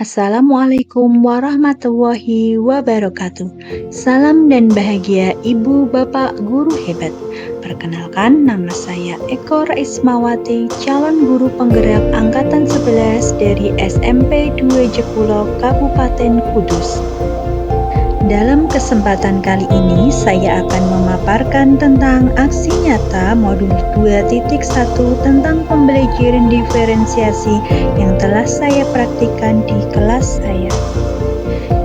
Assalamualaikum warahmatullahi wabarakatuh. Salam dan bahagia Ibu Bapak Guru hebat. Perkenalkan, nama saya Eko Raismawati, calon guru penggerak angkatan 11 dari SMP 2 Jekulo, Kabupaten Kudus. Dalam kesempatan kali ini, saya akan memaparkan tentang aksi nyata modul 2.1 tentang pembelajaran diferensiasi yang telah saya praktikkan di kelas saya.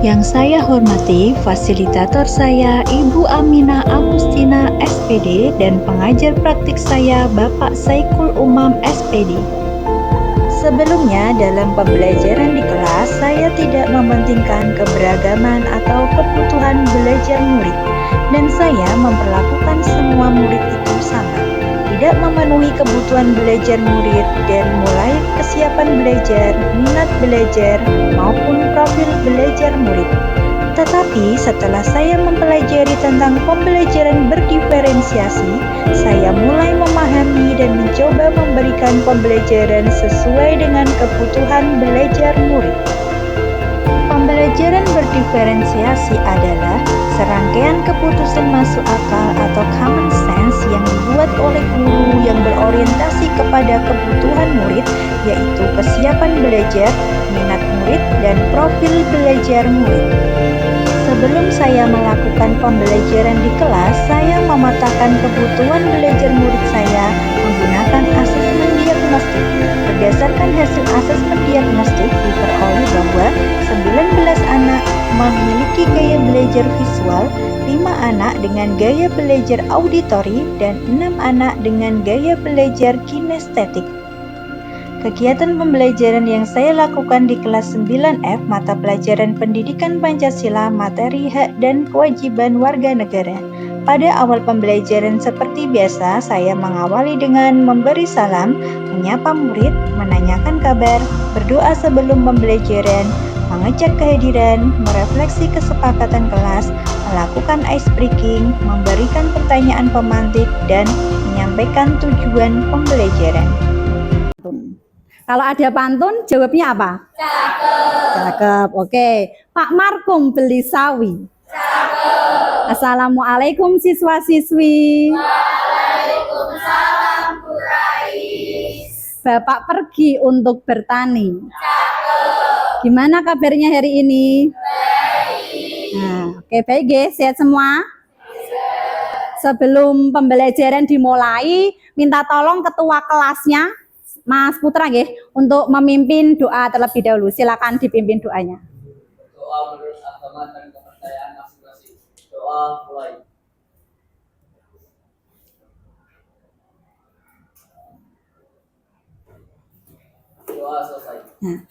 Yang saya hormati, fasilitator saya Ibu Aminah Agustina SPD dan pengajar praktik saya Bapak Saikul Umam SPD. Sebelumnya, dalam pembelajaran di kelas, saya tidak mementingkan keberagaman atau kebutuhan belajar murid, dan saya memperlakukan semua murid itu sama, tidak memenuhi kebutuhan belajar murid dari mulai kesiapan belajar, minat belajar, maupun profil belajar murid. Tetapi setelah saya mempelajari tentang pembelajaran berdiferensiasi, saya mulai memahami dan mencoba memberikan pembelajaran sesuai dengan kebutuhan belajar murid. Pembelajaran berdiferensiasi adalah serangkaian keputusan masuk akal atau common sense yang dibuat oleh guru yang berorientasi kepada kebutuhan murid, yaitu kesiapan belajar, minat murid, dan profil belajar murid. Sebelum saya melakukan pembelajaran di kelas, saya memetakan kebutuhan belajar murid saya menggunakan asesmen diagnostik. Berdasarkan hasil asesmen diagnostik, diperoleh bahwa 19 anak memiliki gaya belajar visual, 5 anak dengan gaya belajar auditori, dan 6 anak dengan gaya belajar kinestetik. Kegiatan pembelajaran yang saya lakukan di kelas 9F mata pelajaran Pendidikan Pancasila, materi hak dan kewajiban warga negara. Pada awal pembelajaran seperti biasa, saya mengawali dengan memberi salam, menyapa murid, menanyakan kabar, berdoa sebelum pembelajaran, mengecek kehadiran, merefleksi kesepakatan kelas, melakukan ice breaking, memberikan pertanyaan pemantik, dan menyampaikan tujuan pembelajaran. Kalau ada pantun, jawabnya apa? Cakep. Cakep, oke. Pak Markum beli sawi. Cakep. Assalamualaikum siswa-siswi. Waalaikumsalam Bu Rais. Bapak pergi untuk bertani. Cakep. Gimana kabarnya hari ini? Baik. Nah, oke, baik ya, sehat semua? Sebelum pembelajaran dimulai, minta tolong ketua kelasnya, Mas Putra nggih, untuk memimpin doa terlebih dahulu. Silakan dipimpin doanya. Doa menurut agama dan kepercayaan masing-masing. Doa mulai. Doa selesai. Nah,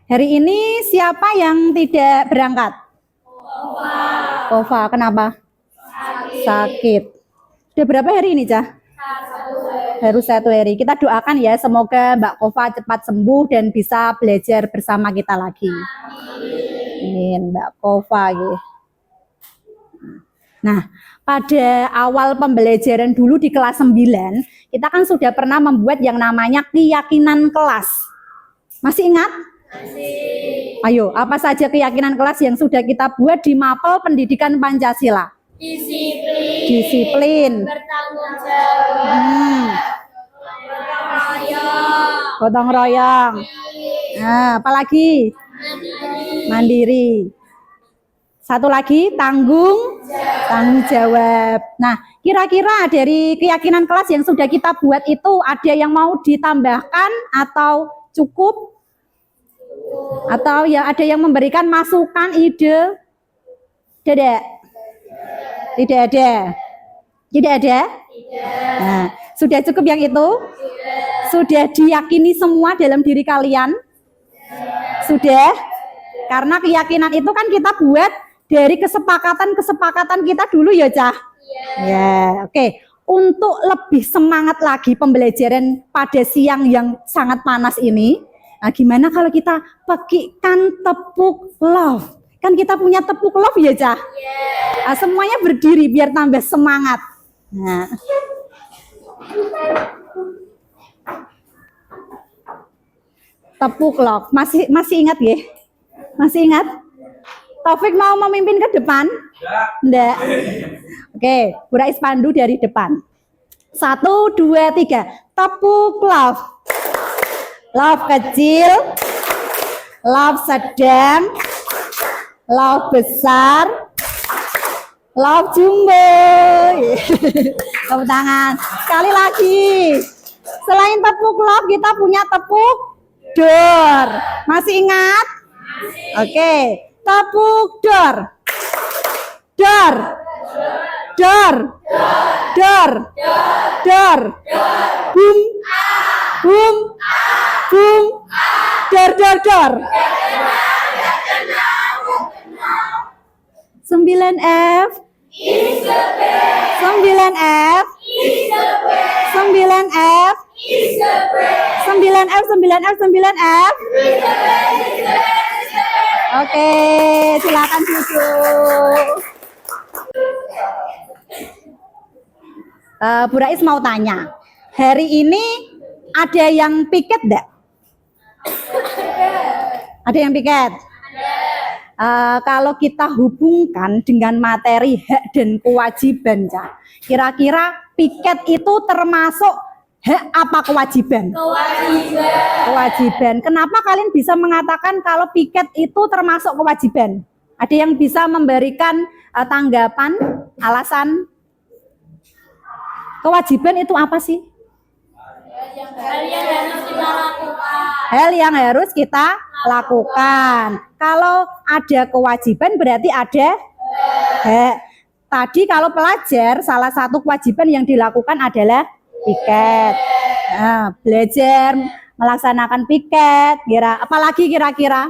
hari ini siapa yang tidak berangkat? Kova, kenapa? Sakit. Sudah berapa hari ini, Cah? Baru 1 hari. Kita doakan ya, semoga Mbak Kova cepat sembuh dan bisa belajar bersama kita lagi. Amin, Mbak Kova. Ya. Nah, pada awal pembelajaran dulu di kelas 9, kita kan sudah pernah membuat yang namanya keyakinan kelas. Masih ingat? Masih. Ayo, apa saja keyakinan kelas yang sudah kita buat di Mapel Pendidikan Pancasila? Disiplin. Bertanggung jawab. Gotong royong. Nah, apalagi? Mandiri. Satu lagi, tanggung jawab. Nah, kira-kira dari keyakinan kelas yang sudah kita buat itu ada yang mau ditambahkan atau cukup? Atau ya ada yang memberikan masukan, ide? Tidak? Tidak ada. Tidak ada? Tidak. Nah, sudah cukup yang itu? Tidak. Sudah diyakini semua dalam diri kalian? Tidak. Sudah? Karena keyakinan itu kan kita buat dari kesepakatan kita dulu ya, Cah? Ya, oke. Untuk lebih semangat lagi pembelajaran pada siang yang sangat panas ini, nah gimana kalau kita pakaikan tepuk love? Kan kita punya tepuk love ya, Cah? Nah, semuanya berdiri biar tambah semangat. Nah. Tepuk love. Masih ingat ya? Masih ingat? Taufik mau memimpin ke depan? Enggak. Oke, Bu Rais pandu dari depan. 1, 2, 3. Tepuk love. Love kecil, love sedang, love besar, love jumbo. Tepuk tangan. Sekali lagi. Selain tepuk love, kita punya tepuk dor. Masih ingat? Oke. Tepuk dor. Dor. Dor. Dor. Dor. Bum. Bum. Bum. Dor, dor, dor. 9F. 9F. 9F. 9F, 9F, 9F. Oke, silakan duduk. Bu Rais mau tanya, hari ini ada yang piket enggak? Ada yang piket? Kalau kita hubungkan dengan materi hak dan kewajiban, kira-kira piket itu termasuk hak apa kewajiban? Kewajiban. Kenapa kalian bisa mengatakan kalau piket itu termasuk kewajiban? Ada yang bisa memberikan tanggapan, alasan? Kewajiban itu apa sih? Hal yang harus kita lakukan. Kalau ada kewajiban berarti ada hak. Tadi kalau pelajar salah satu kewajiban yang dilakukan adalah piket. Nah, belajar melaksanakan piket. Apalagi kira-kira?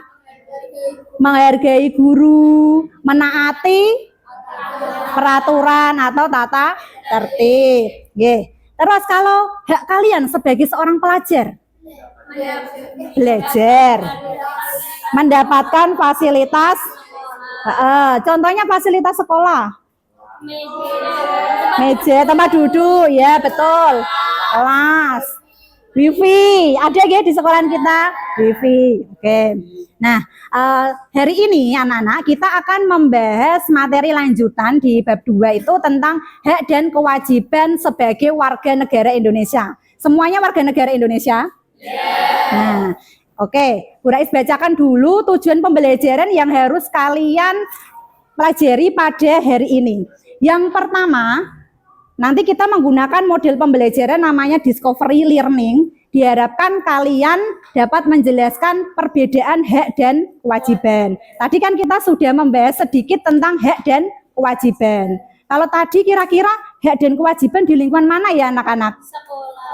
Menghargai guru, menaati peraturan atau tata tertib. Terus kalau hak kalian sebagai seorang pelajar, belajar, mendapatkan fasilitas, contohnya fasilitas sekolah, meja, tempat duduk, ya betul, kelas, wifi, ada ya di sekolahan kita, wifi, oke. Nah, hari ini anak-anak kita akan membahas materi lanjutan di bab 2 itu tentang hak dan kewajiban sebagai warga negara Indonesia. Semuanya warga negara Indonesia? Nah, oke. Bu Rais bacakan dulu tujuan pembelajaran yang harus kalian pelajari pada hari ini. Yang pertama, nanti kita menggunakan model pembelajaran namanya discovery learning. Diharapkan kalian dapat menjelaskan perbedaan hak dan kewajiban. Tadi kan kita sudah membahas sedikit tentang hak dan kewajiban. Kalau tadi kira-kira hak dan kewajiban di lingkungan mana ya anak-anak?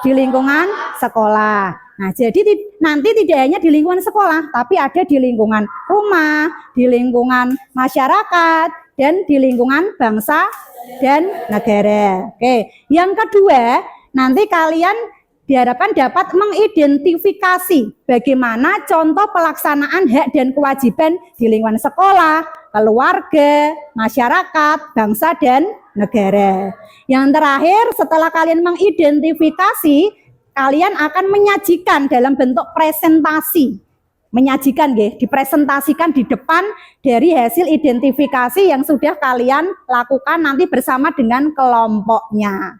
Di lingkungan sekolah. Nah, jadi nanti tidak hanya di lingkungan sekolah, tapi ada di lingkungan rumah, di lingkungan masyarakat, dan di lingkungan bangsa dan negara. Oke. Yang kedua, nanti kalian diharapkan dapat mengidentifikasi bagaimana contoh pelaksanaan hak dan kewajiban di lingkungan sekolah, keluarga, masyarakat, bangsa, dan negara. Yang terakhir, setelah kalian mengidentifikasi, kalian akan menyajikan dalam bentuk presentasi. Menyajikan, dipresentasikan di depan dari hasil identifikasi yang sudah kalian lakukan nanti bersama dengan kelompoknya.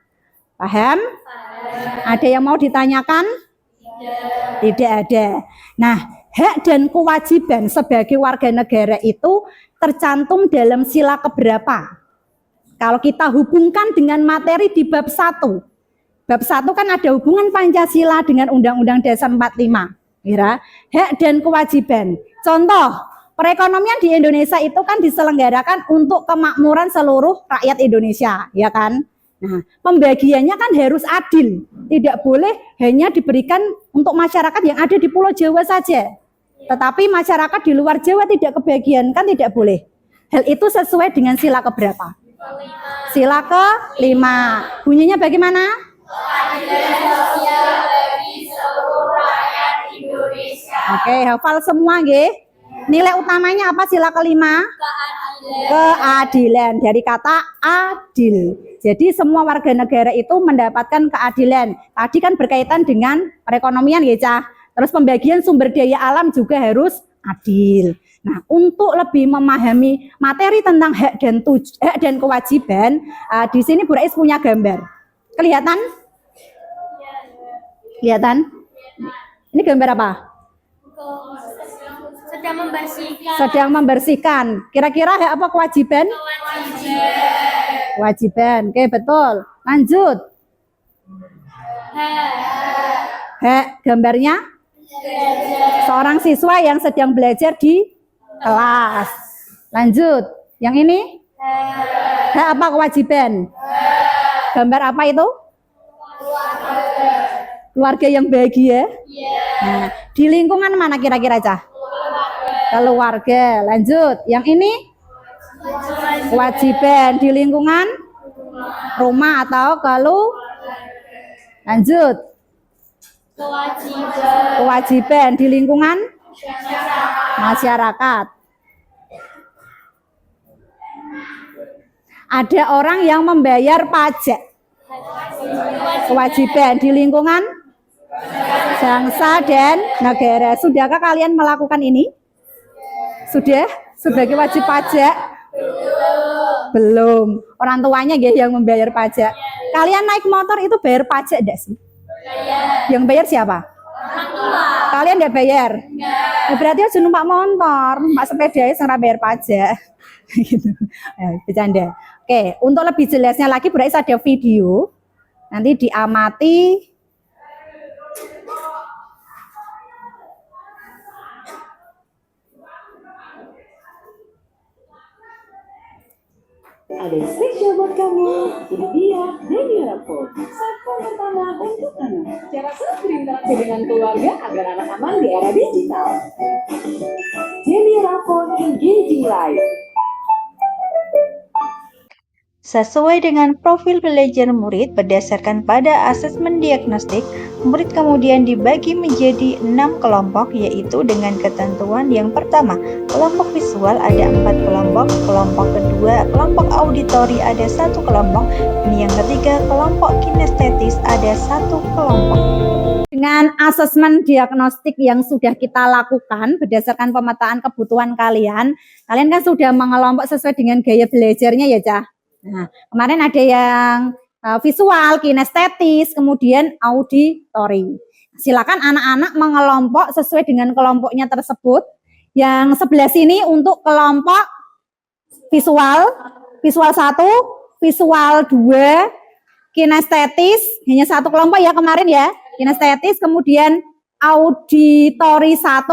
Paham? Ada yang mau ditanyakan? Tidak ada. Nah, hak dan kewajiban sebagai warga negara itu tercantum dalam sila keberapa? Kalau kita hubungkan dengan materi di bab 1. Bab 1 kan ada hubungan Pancasila dengan Undang-Undang Dasar 45. Hak dan kewajiban. Contoh, perekonomian di Indonesia itu kan diselenggarakan untuk kemakmuran seluruh rakyat Indonesia, ya kan? Nah, pembagiannya kan harus adil. Tidak boleh hanya diberikan untuk masyarakat yang ada di Pulau Jawa saja. Tetapi masyarakat di luar Jawa tidak kebagian, kan tidak boleh. Hal itu sesuai dengan sila keberapa? Sila ke-5. Bunyinya bagaimana? Keadilan sosial bagi seluruh rakyat Indonesia. Oke, hafal semua, nggih. Nilai utamanya apa sila ke-5? Keadilan. Dari kata adil. Jadi semua warga negara itu mendapatkan keadilan. Tadi kan berkaitan dengan perekonomian, ya, Cah. Terus pembagian sumber daya alam juga harus adil. Nah, untuk lebih memahami materi tentang hak dan kewajiban, di sini Bu Rais punya gambar. Kelihatan? Kelihatan? Ini gambar apa? Sedang membersihkan. Sedang membersihkan. Kira-kira hak apa kewajiban? Kewajiban. Oke, betul. Lanjut. Hak gambarnya? Seorang siswa yang sedang belajar di kelas. Lanjut. Yang ini? Hak apa kewajiban? Gambar apa itu? Keluarga yang bahagia. Nah, di lingkungan mana kira-kira, Cah? Keluarga. Lanjut. Yang ini? Kewajiban di lingkungan rumah atau lanjut. Kewajiban di lingkungan masyarakat. Ada orang yang membayar pajak. Kewajiban di lingkungan bangsa dan negara. Sudahkah kalian melakukan ini? Sudah? Sebagai wajib pajak? Belum. Orang tuanya yang membayar pajak. Kalian naik motor itu bayar pajak enggak sih? Yang bayar siapa? Kalian enggak bayar? Berarti harus numpak motor, numpak sepeda yang bayar pajak. Gitu. Bercanda. Oke, untuk lebih jelasnya lagi Bu Rais ada video. Nanti diamati. Ada yang spesial buat kamu. Ini dia Baby Rapor. Smartphone pertama untuk anak. Cara sah berinteraksi dengan keluarga agar anak aman di era digital. Baby Rapor Engaging Life. Sesuai dengan profil belajar murid berdasarkan pada asesmen diagnostik, murid kemudian dibagi menjadi 6 kelompok, yaitu dengan ketentuan yang pertama, kelompok visual ada 4 kelompok, kelompok kedua, kelompok auditori ada 1 kelompok, dan yang ketiga, kelompok kinestetis ada 1 kelompok. Dengan asesmen diagnostik yang sudah kita lakukan berdasarkan pemetaan kebutuhan kalian kan sudah mengelompok sesuai dengan gaya belajarnya ya, Cah. Nah, kemarin ada yang visual, kinestetis, kemudian auditori. Silakan anak-anak mengelompok sesuai dengan kelompoknya tersebut. Yang sebelah sini untuk kelompok visual 1, visual 2, kinestetis, hanya 1 kelompok ya kemarin ya, kinestetis, kemudian auditori 1,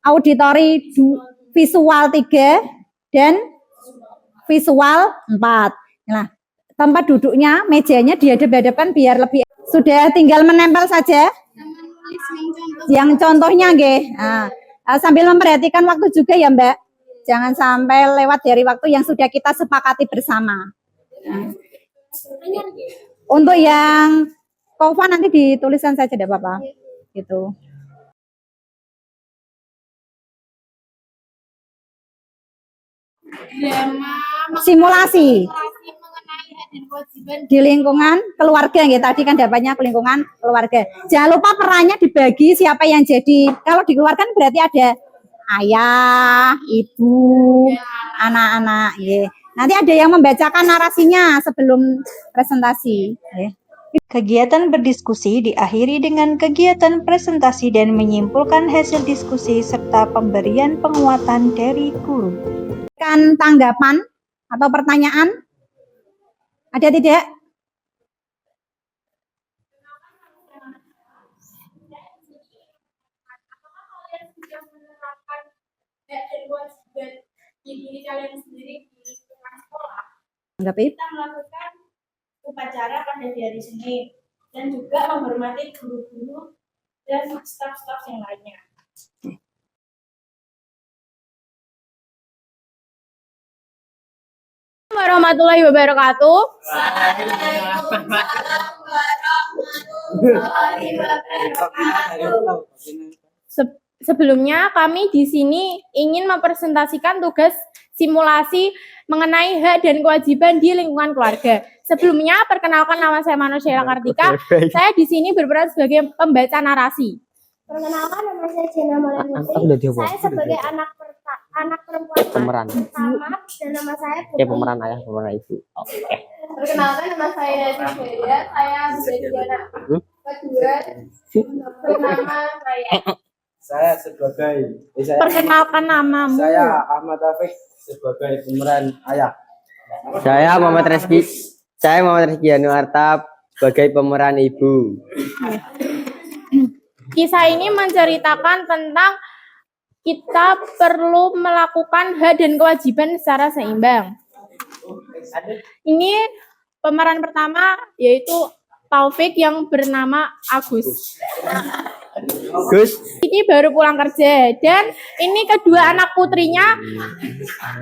auditori 2, visual 3, dan visual 4. Nah, tempat duduknya, mejanya dihadap-hadapan biar lebih. Sudah tinggal menempel saja. Yang contohnya nggih. Nah, sambil memperhatikan waktu juga ya, Mbak. Jangan sampai lewat dari waktu yang sudah kita sepakati bersama. Nah. Untuk yang Kova nanti dituliskan saja tidak apa-apa. Gitu. Simulasi di lingkungan keluarga ya, tadi kan dapatnya lingkungan keluarga. Jangan lupa perannya dibagi siapa yang jadi. Kalau dikeluarkan berarti ada ayah, ibu, anak-anak ya. Nanti ada yang membacakan narasinya sebelum presentasi ya. Kegiatan berdiskusi diakhiri dengan kegiatan presentasi dan menyimpulkan hasil diskusi serta pemberian penguatan dari guru. Kan tanggapan atau pertanyaan? Ada tidak? Kita melakukan upacara pada di hari Senin dan juga menghormati guru-guru dan staf-staf yang lainnya. Warahmatullahi wabarakatuh. Sebelumnya kami di sini ingin mempresentasikan tugas simulasi mengenai hak dan kewajiban di lingkungan keluarga. Sebelumnya, perkenalkan nama saya Manusia Kartika. Saya di sini berperan sebagai pembaca narasi. Perkenalkan, nama saya Jena Maulana Putri. Saya sebagai anak perempuan Pemeran. sama dan nama saya Ya, pemeran ayah, pemeran ibu. Oke. Perkenalkan nama saya Nadia. Saya menjadi anak kedua bernama Raya. Saya sebagai Perkenalkan namamu. saya Ahmad Taufik sebagai pemeran ayah. Saya Muhammad Rezki Anuarta sebagai pemeran ibu. Kisah ini menceritakan tentang kita perlu melakukan hak dan kewajiban secara seimbang. Ini pemeran pertama yaitu Taufik yang bernama Agus. Gus, Ini baru pulang kerja dan ini kedua anak putrinya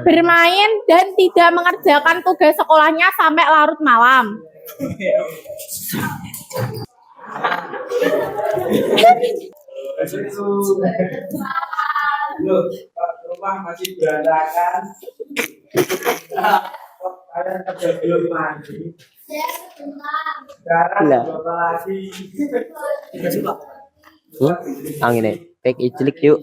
bermain dan tidak mengerjakan tugas sekolahnya sampai larut malam. Loh, rumah masih berantakan. Kalian kerja belum mandi. Sekarang Lah. berapa lagi? angin pek icilik yuk.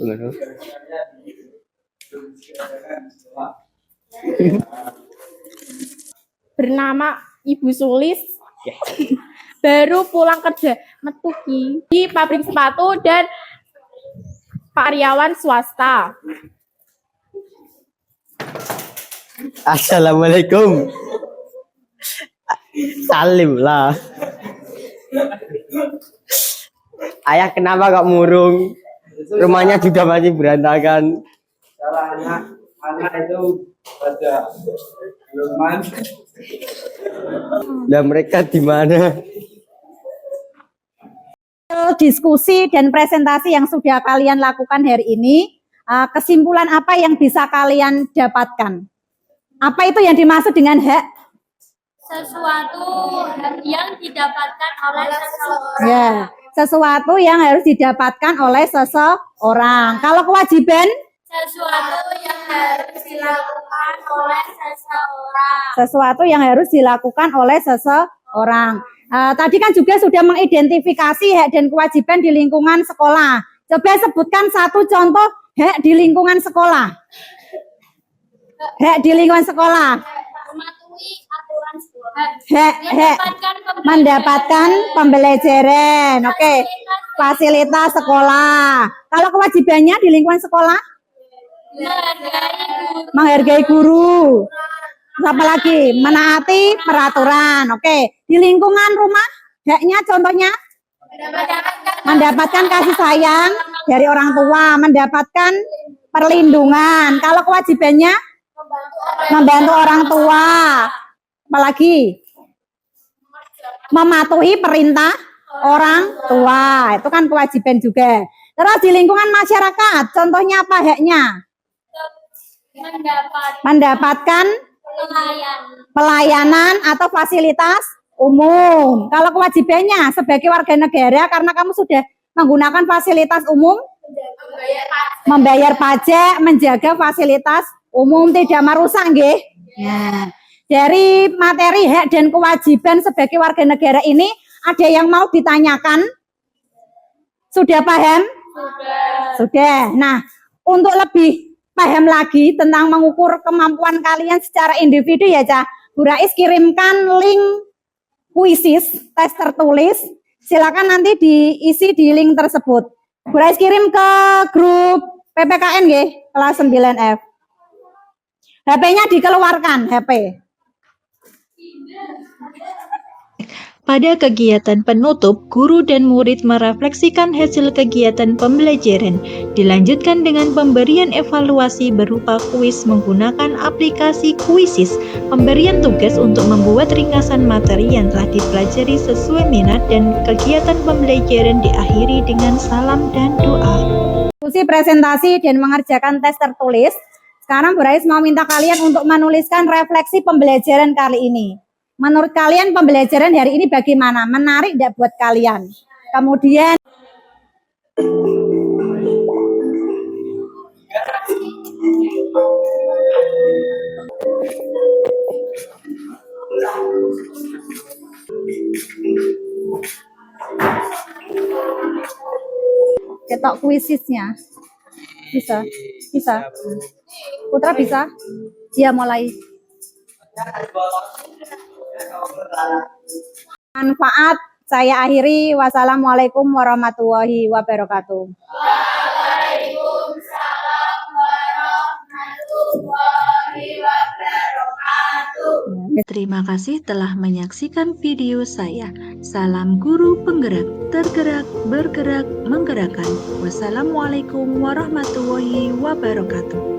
Bernama Ibu Sulis baru pulang kerja metuki di pabrik sepatu dan karyawan swasta. Assalamualaikum. Salim lah. Ayah kenapa kok murung? Rumahnya juga masih berantakan. Salah anak itu pada belum mandi. Lah mereka di mana? Diskusi dan presentasi yang sudah kalian lakukan hari ini, kesimpulan apa yang bisa kalian dapatkan? Apa itu yang dimaksud dengan hak? Sesuatu yang didapatkan oleh seseorang. Ya, sesuatu yang harus didapatkan oleh seseorang. Kalau kewajiban, Sesuatu yang harus dilakukan oleh seseorang. sesuatu yang harus dilakukan oleh seseorang. Tadi kan juga sudah mengidentifikasi hak dan kewajiban di lingkungan sekolah. Coba sebutkan satu contoh hak di lingkungan sekolah. Hak di lingkungan sekolah. Mematuhi aturan sekolah. Hak mendapatkan pembelajaran. Oke. Fasilitas sekolah. Kalau kewajibannya di lingkungan sekolah, menghargai guru. Apa lagi? Menaati peraturan. Oke. Di lingkungan rumah, haknya contohnya mendapatkan kasih sayang dari orang tua, mendapatkan perlindungan. Kalau kewajibannya membantu orang tua. Apalagi mematuhi perintah orang tua. Itu kan kewajiban juga. Terus di lingkungan masyarakat, contohnya apa haknya? Mendapatkan pelayanan atau fasilitas umum. Kalau kewajibannya sebagai warga negara, karena kamu sudah menggunakan fasilitas umum, membayar pajak, menjaga fasilitas umum tidak merusak, nggih. Nah, dari materi hak dan kewajiban sebagai warga negara ini ada yang mau ditanyakan? Sudah paham? Sudah. Nah, untuk lebih paham lagi tentang mengukur kemampuan kalian secara individu ya, Cah. Bu Rais kirimkan link kuisis tes tertulis. Silakan nanti diisi di link tersebut. Bu Rais kirim ke grup PPKN nggih, kelas 9F. HP-nya dikeluarkan, HP. Pada kegiatan penutup, guru dan murid merefleksikan hasil kegiatan pembelajaran. Dilanjutkan dengan pemberian evaluasi berupa kuis menggunakan aplikasi Kuisis. Pemberian tugas untuk membuat ringkasan materi yang telah dipelajari sesuai minat dan kegiatan pembelajaran diakhiri dengan salam dan doa. Diskusi, presentasi, dan mengerjakan tes tertulis. Sekarang Bu Rais mau minta kalian untuk menuliskan refleksi pembelajaran kali ini. Menurut kalian pembelajaran hari ini bagaimana? Menarik tidak buat kalian? Kemudian cetok kuisisnya. Bisa. Putra bisa? Ya, mulai. Manfaat saya akhiri. Wassalamualaikum warahmatullahi wabarakatuh. Waalaikumsalam warahmatullahi wabarakatuh. Terima kasih telah menyaksikan video saya. Salam guru penggerak, tergerak, bergerak, menggerakkan. Wassalamualaikum warahmatullahi wabarakatuh.